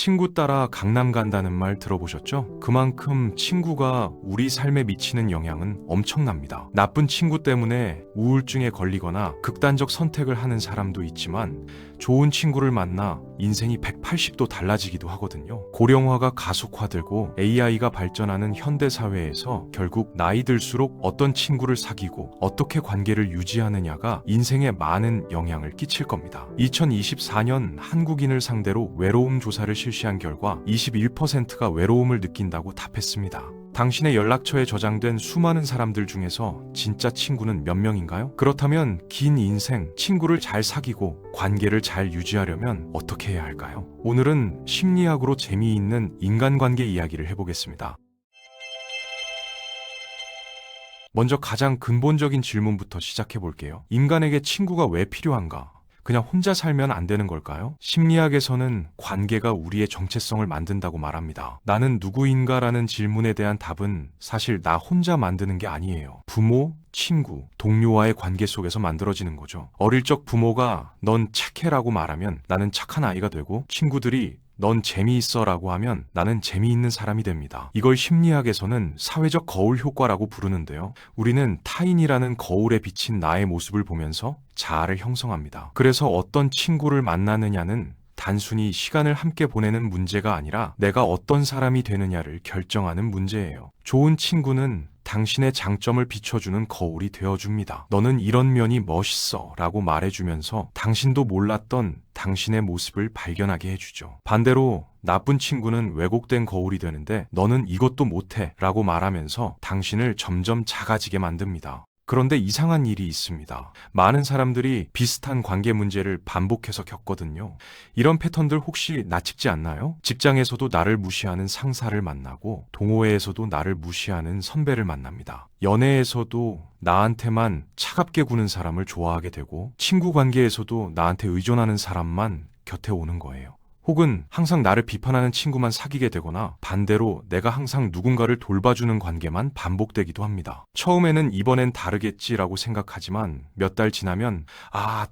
친구 따라 강남 간다는 말 들어보셨죠? 그만큼 친구가 우리 삶에 미치는 영향은 엄청납니다. 나쁜 친구 때문에 우울증에 걸리거나 극단적 선택을 하는 사람도 있지만 좋은 친구를 만나 인생이 180도 달라지기도 하거든요. 고령화가 가속화되고 AI가 발전하는 현대사회에서 결국 나이 들수록 어떤 친구를 사귀고 어떻게 관계를 유지하느냐가 인생에 많은 영향을 끼칠 겁니다. 2024년 한국인을 상대로 외로움 조사를 실시한 결과 21%가 외로움을 느낀다고 답했습니다. 당신의 연락처에 저장된 수많은 사람들 중에서 진짜 친구는 몇 명인가요? 그렇다면 긴 인생, 친구를 잘 사귀고 관계를 잘 유지하려면 어떻게 해야 할까요? 오늘은 심리학으로 재미있는 인간관계 이야기를 해보겠습니다. 먼저 가장 근본적인 질문부터 시작해 볼게요. 인간에게 친구가 왜 필요한가? 그냥 혼자 살면 안 되는 걸까요? 심리학에서는 관계가 우리의 정체성을 만든다고 말합니다. 나는 누구인가라는 질문에 대한 답은 사실 나 혼자 만드는 게 아니에요. 부모, 친구, 동료와의 관계 속에서 만들어지는 거죠. 어릴 적 부모가 넌 착해라고 말하면 나는 착한 아이가 되고, 친구들이 넌 재미있어 라고 하면 나는 재미있는 사람이 됩니다. 이걸 심리학에서는 사회적 거울 효과라고 부르는데요. 우리는 타인이라는 거울에 비친 나의 모습을 보면서 자아를 형성합니다. 그래서 어떤 친구를 만나느냐는 단순히 시간을 함께 보내는 문제가 아니라 내가 어떤 사람이 되느냐를 결정하는 문제예요. 좋은 친구는 당신의 장점을 비춰주는 거울이 되어줍니다. 너는 이런 면이 멋있어 라고 말해주면서 당신도 몰랐던 당신의 모습을 발견하게 해주죠. 반대로 나쁜 친구는 왜곡된 거울이 되는데 너는 이것도 못해 라고 말하면서 당신을 점점 작아지게 만듭니다. 그런데 이상한 일이 있습니다. 많은 사람들이 비슷한 관계 문제를 반복해서 겪거든요. 이런 패턴들 혹시 나찍지 않나요? 직장에서도 나를 무시하는 상사를 만나고, 동호회에서도 나를 무시하는 선배를 만납니다. 연애에서도 나한테만 차갑게 구는 사람을 좋아하게 되고, 친구 관계에서도 나한테 의존하는 사람만 곁에 오는 거예요. 혹은 항상 나를 비판하는 친구만 사귀게 되거나, 반대로 내가 항상 누군가를 돌봐주는 관계만 반복되기도 합니다. 처음에는 이번엔 다르겠지라고 생각하지만 몇 달 지나면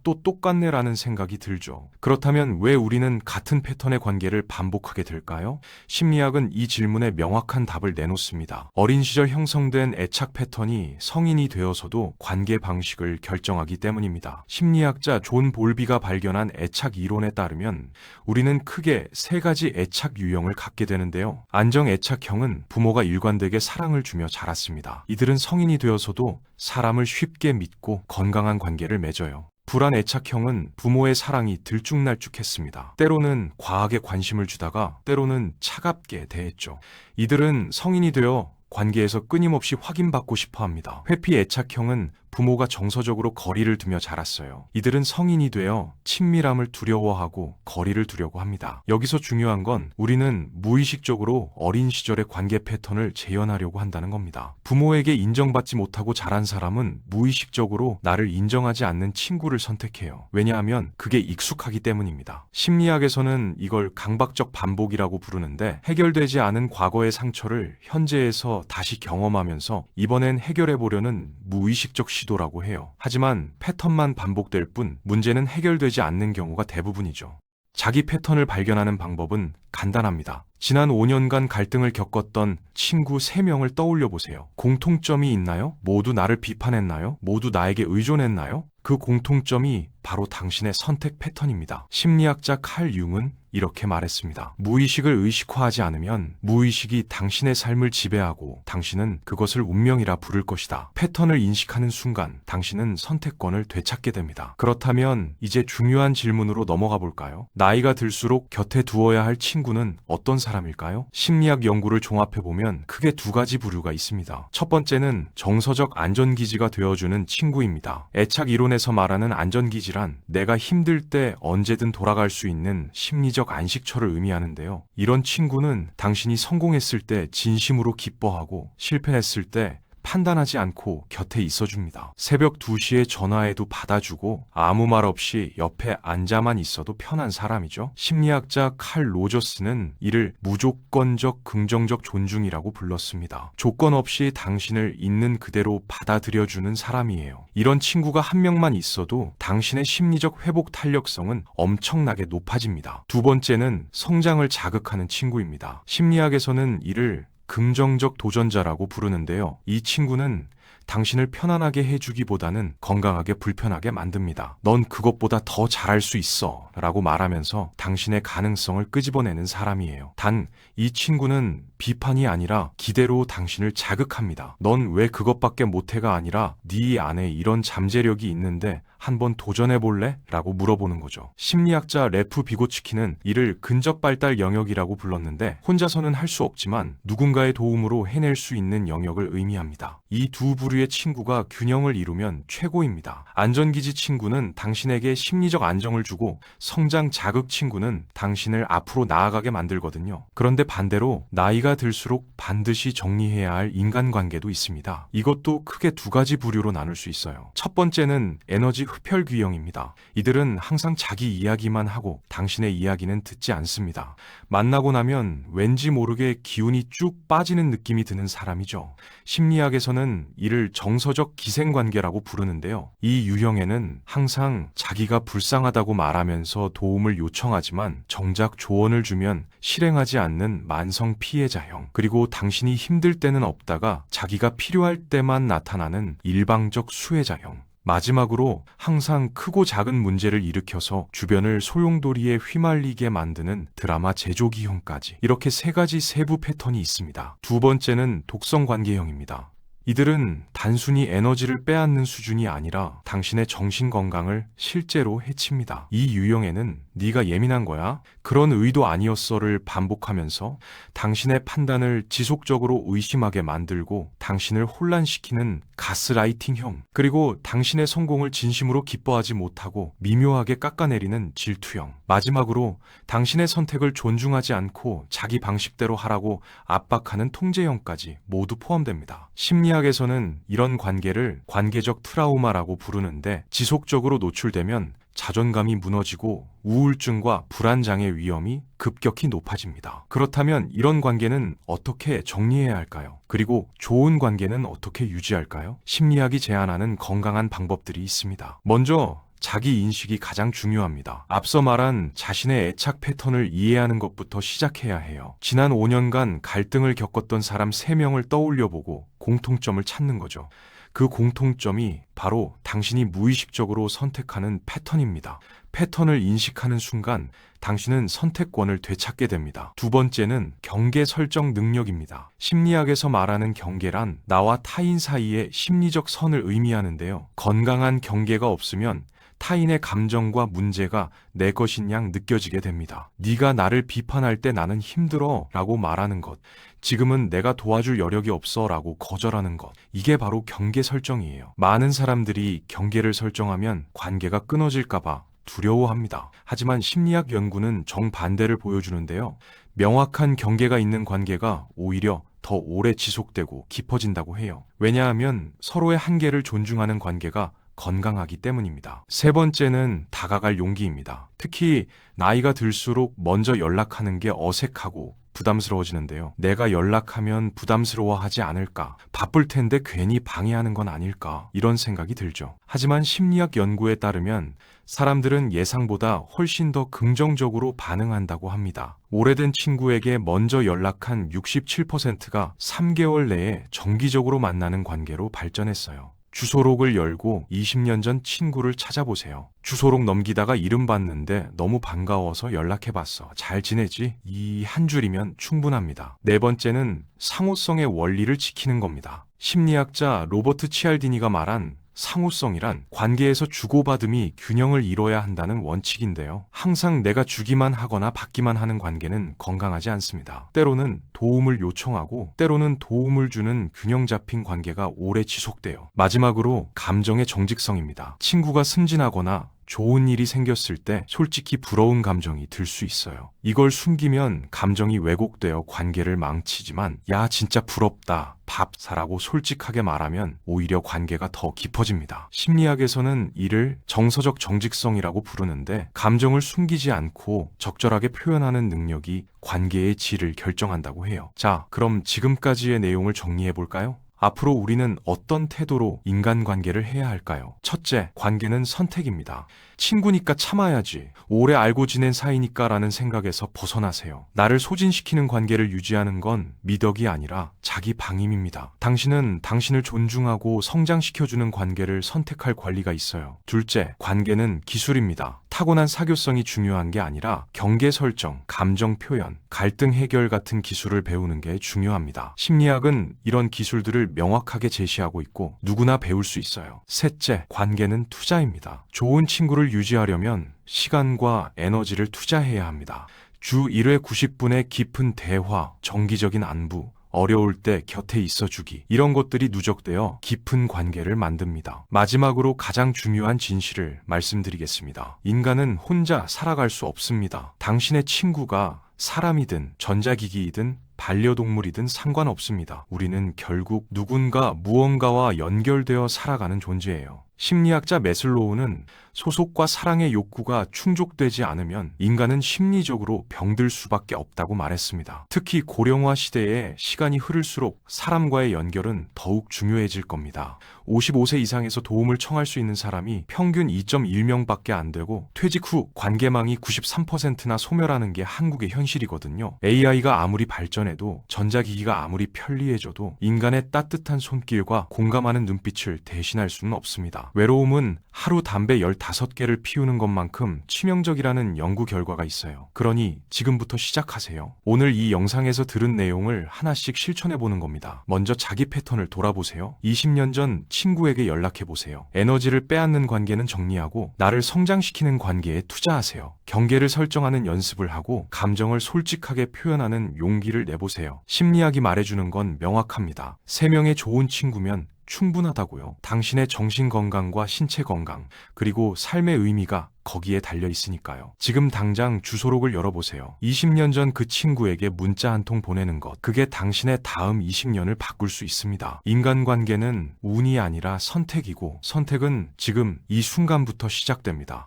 또 똑같네 라는 생각이 들죠. 그렇다면 왜 우리는 같은 패턴의 관계를 반복하게 될까요? 심리학은 이 질문에 명확한 답을 내놓습니다. 어린 시절 형성된 애착 패턴이 성인이 되어서도 관계 방식을 결정하기 때문입니다. 심리학자 존 볼비가 발견한 애착 이론에 따르면 우리는 크게 세 가지 애착 유형을 갖게 되는데요. 안정 애착형은 부모가 일관되게 사랑을 주며 자랐습니다. 이들은 성인이 되어서도 사람을 쉽게 믿고 건강한 관계를 맺어요. 불안 애착형은 부모의 사랑이 들쭉날쭉했습니다. 때로는 과하게 관심을 주다가 때로는 차갑게 대했죠. 이들은 성인이 되어 관계에서 끊임없이 확인받고 싶어 합니다. 회피 애착형은 부모가 정서적으로 거리를 두며 자랐어요. 이들은 성인이 되어 친밀함을 두려워하고 거리를 두려고 합니다. 여기서 중요한 건 우리는 무의식적으로 어린 시절의 관계 패턴을 재현하려고 한다는 겁니다. 부모에게 인정받지 못하고 자란 사람은 무의식적으로 나를 인정하지 않는 친구를 선택해요. 왜냐하면 그게 익숙하기 때문입니다. 심리학에서는 이걸 강박적 반복이라고 부르는데, 해결되지 않은 과거의 상처를 현재에서 다시 경험하면서 이번엔 해결해보려는 무의식적 시도라고 해요. 하지만 패턴만 반복될 뿐 문제는 해결되지 않는 경우가 대부분이죠. 자기 패턴을 발견하는 방법은 간단합니다. 지난 5년간 갈등을 겪었던 친구 3명을 떠올려 보세요. 공통점이 있나요? 모두 나를 비판했나요? 모두 나에게 의존했나요? 그 공통점이 바로 당신의 선택 패턴입니다. 심리학자 칼 융은 이렇게 말했습니다. 무의식을 의식화하지 않으면 무의식이 당신의 삶을 지배하고 당신은 그것을 운명이라 부를 것이다. 패턴을 인식하는 순간 당신은 선택권을 되찾게 됩니다. 그렇다면 이제 중요한 질문으로 넘어가 볼까요? 나이가 들수록 곁에 두어야 할 친구는 어떤 사람일까요? 심리학 연구를 종합해보면 크게 2가지 부류가 있습니다. 첫 번째는 정서적 안전기지가 되어주는 친구입니다. 애착 이론에서 말하는 안전기지란 내가 힘들 때 언제든 돌아갈 수 있는 심리적 안식처를 의미하는데요. 이런 친구는 당신이 성공했을 때 진심으로 기뻐하고 실패했을 때 판단하지 않고 곁에 있어줍니다. 새벽 2시에 전화해도 받아주고 아무 말 없이 옆에 앉아만 있어도 편한 사람이죠. 심리학자 칼 로저스는 이를 무조건적 긍정적 존중이라고 불렀습니다. 조건 없이 당신을 있는 그대로 받아들여주는 사람이에요. 이런 친구가 한 명만 있어도 당신의 심리적 회복 탄력성은 엄청나게 높아집니다. 두 번째는 성장을 자극하는 친구입니다. 심리학에서는 이를 긍정적 도전자라고 부르는데요. 이 친구는 당신을 편안하게 해주기보다는 건강하게 불편하게 만듭니다. 넌 그것보다 더 잘할 수 있어 라고 말하면서 당신의 가능성을 끄집어내는 사람이에요. 단, 이 친구는 비판이 아니라 기대로 당신을 자극합니다. 넌 왜 그것밖에 못해가 아니라 네 안에 이런 잠재력이 있는데 한번 도전해볼래? 라고 물어보는 거죠. 심리학자 레프 비고치키는 이를 근접 발달 영역이라고 불렀는데 혼자서는 할 수 없지만 누군가의 도움으로 해낼 수 있는 영역을 의미합니다. 이 두 부류의 친구가 균형을 이루면 최고입니다. 안전기지 친구는 당신에게 심리적 안정을 주고 성장 자극 친구는 당신을 앞으로 나아가게 만들거든요. 그런데 반대로 나이가 들수록 반드시 정리해야 할 인간관계도 있습니다. 이것도 크게 두 가지 부류로 나눌 수 있어요. 첫 번째는 에너지 흡혈귀형입니다. 이들은 항상 자기 이야기만 하고 당신의 이야기는 듣지 않습니다. 만나고 나면 왠지 모르게 기운이 쭉 빠지는 느낌이 드는 사람이죠. 심리학에서는 이를 정서적 기생관계라고 부르는데요. 이 유형에는 항상 자기가 불쌍하다고 말하면서 도움을 요청하지만 정작 조언을 주면 실행하지 않는 만성 피해자형, 그리고 당신이 힘들 때는 없다가 자기가 필요할 때만 나타나는 일방적 수혜자형, 마지막으로 항상 크고 작은 문제를 일으켜서 주변을 소용돌이에 휘말리게 만드는 드라마 제조기형까지, 이렇게 세 가지 세부 패턴이 있습니다. 두 번째는 독성관계형입니다. 이들은 단순히 에너지를 빼앗는 수준이 아니라 당신의 정신건강을 실제로 해칩니다. 이 유형에는 네가 예민한 거야? 그런 의도 아니었어를 반복하면서 당신의 판단을 지속적으로 의심하게 만들고 당신을 혼란시키는 가스라이팅형, 그리고 당신의 성공을 진심으로 기뻐하지 못하고 미묘하게 깎아내리는 질투형, 마지막으로 당신의 선택을 존중하지 않고 자기 방식대로 하라고 압박하는 통제형까지 모두 포함됩니다. 심리학에서는 이런 관계를 관계적 트라우마라고 부르는데 지속적으로 노출되면 자존감이 무너지고 우울증과 불안장애 위험이 급격히 높아집니다. 그렇다면 이런 관계는 어떻게 정리해야 할까요? 그리고 좋은 관계는 어떻게 유지할까요? 심리학이 제안하는 건강한 방법들이 있습니다. 먼저 자기 인식이 가장 중요합니다. 앞서 말한 자신의 애착 패턴을 이해하는 것부터 시작해야 해요. 지난 5년간 갈등을 겪었던 사람 3명을 떠올려보고 공통점을 찾는 거죠. 그 공통점이 바로 당신이 무의식적으로 선택하는 패턴입니다. 패턴을 인식하는 순간 당신은 선택권을 되찾게 됩니다. 두 번째는 경계 설정 능력입니다. 심리학에서 말하는 경계란 나와 타인 사이의 심리적 선을 의미하는데요. 건강한 경계가 없으면 타인의 감정과 문제가 내 것인 양 느껴지게 됩니다. 네가 나를 비판할 때 나는 힘들어 라고 말하는 것, 지금은 내가 도와줄 여력이 없어 라고 거절하는 것, 이게 바로 경계 설정이에요. 많은 사람들이 경계를 설정하면 관계가 끊어질까봐 두려워합니다. 하지만 심리학 연구는 정반대를 보여주는데요. 명확한 경계가 있는 관계가 오히려 더 오래 지속되고 깊어진다고 해요. 왜냐하면 서로의 한계를 존중하는 관계가 건강하기 때문입니다. 세 번째는 다가갈 용기입니다. 특히 나이가 들수록 먼저 연락하는 게 어색하고 부담스러워지는데요. 내가 연락하면 부담스러워하지 않을까? 바쁠 텐데 괜히 방해하는 건 아닐까? 이런 생각이 들죠. 하지만 심리학 연구에 따르면 사람들은 예상보다 훨씬 더 긍정적으로 반응한다고 합니다. 오래된 친구에게 먼저 연락한 67%가 3개월 내에 정기적으로 만나는 관계로 발전했어요. 주소록을 열고 20년 전 친구를 찾아보세요. 주소록 넘기다가 이름 봤는데 너무 반가워서 연락해봤어. 잘 지내지? 이 한 줄이면 충분합니다. 네 번째는 상호성의 원리를 지키는 겁니다. 심리학자 로버트 치알디니가 말한 상호성이란 관계에서 주고받음이 균형을 이뤄야 한다는 원칙인데요. 항상 내가 주기만 하거나 받기만 하는 관계는 건강하지 않습니다. 때로는 도움을 요청하고 때로는 도움을 주는 균형 잡힌 관계가 오래 지속돼요. 마지막으로 감정의 정직성입니다. 친구가 승진하거나 좋은 일이 생겼을 때 솔직히 부러운 감정이 들 수 있어요. 이걸 숨기면 감정이 왜곡되어 관계를 망치지만 야 진짜 부럽다, 밥 사라고 솔직하게 말하면 오히려 관계가 더 깊어집니다. 심리학에서는 이를 정서적 정직성이라고 부르는데 감정을 숨기지 않고 적절하게 표현하는 능력이 관계의 질을 결정한다고 해요. 자, 그럼 지금까지의 내용을 정리해 볼까요? 앞으로 우리는 어떤 태도로 인간관계를 해야 할까요? 첫째, 관계는 선택입니다. 친구니까 참아야지, 오래 알고 지낸 사이니까 라는 생각에서 벗어나세요. 나를 소진시키는 관계를 유지하는 건 미덕이 아니라 자기 방임입니다. 당신은 당신을 존중하고 성장시켜주는 관계를 선택할 권리가 있어요. 둘째, 관계는 기술입니다. 타고난 사교성이 중요한 게 아니라 경계 설정, 감정 표현, 갈등 해결 같은 기술을 배우는 게 중요합니다. 심리학은 이런 기술들을 명확하게 제시하고 있고 누구나 배울 수 있어요. 셋째, 관계는 투자입니다. 좋은 친구를 유지하려면 시간과 에너지를 투자해야 합니다. 주 1회 90분의 깊은 대화, 정기적인 안부, 어려울 때 곁에 있어주기, 이런 것들이 누적되어 깊은 관계를 만듭니다. 마지막으로 가장 중요한 진실을 말씀드리겠습니다. 인간은 혼자 살아갈 수 없습니다. 당신의 친구가 사람이든 전자기기이든 반려동물이든 상관없습니다. 우리는 결국 누군가 무언가와 연결되어 살아가는 존재예요. 심리학자 매슬로우는 소속과 사랑의 욕구가 충족되지 않으면 인간은 심리적으로 병들 수밖에 없다고 말했습니다. 특히 고령화 시대에 시간이 흐를수록 사람과의 연결은 더욱 중요해질 겁니다. 55세 이상에서 도움을 청할 수 있는 사람이 평균 2.1명밖에 안 되고 퇴직 후 관계망이 93%나 소멸하는 게 한국의 현실이거든요. AI가 아무리 발전해도 전자기기가 아무리 편리해져도 인간의 따뜻한 손길과 공감하는 눈빛을 대신할 수는 없습니다. 외로움은 하루 담배 15개를 피우는 것만큼 치명적이라는 연구 결과가 있어요. 그러니 지금부터 시작하세요. 오늘 이 영상에서 들은 내용을 하나씩 실천해보는 겁니다. 먼저 자기 패턴을 돌아보세요. 20년 전 친구에게 연락해보세요. 에너지를 빼앗는 관계는 정리하고 나를 성장시키는 관계에 투자하세요. 경계를 설정하는 연습을 하고 감정을 솔직하게 표현하는 용기를 내보세요. 심리학이 말해주는 건 명확합니다. 3명의 좋은 친구면 충분하다고요. 당신의 정신 건강과 신체 건강, 그리고 삶의 의미가 거기에 달려 있으니까요. 지금 당장 주소록을 열어보세요. 20년 전 그 친구에게 문자 한 통 보내는 것, 그게 당신의 다음 20년을 바꿀 수 있습니다. 인간관계는 운이 아니라 선택이고 선택은 지금 이 순간부터 시작됩니다.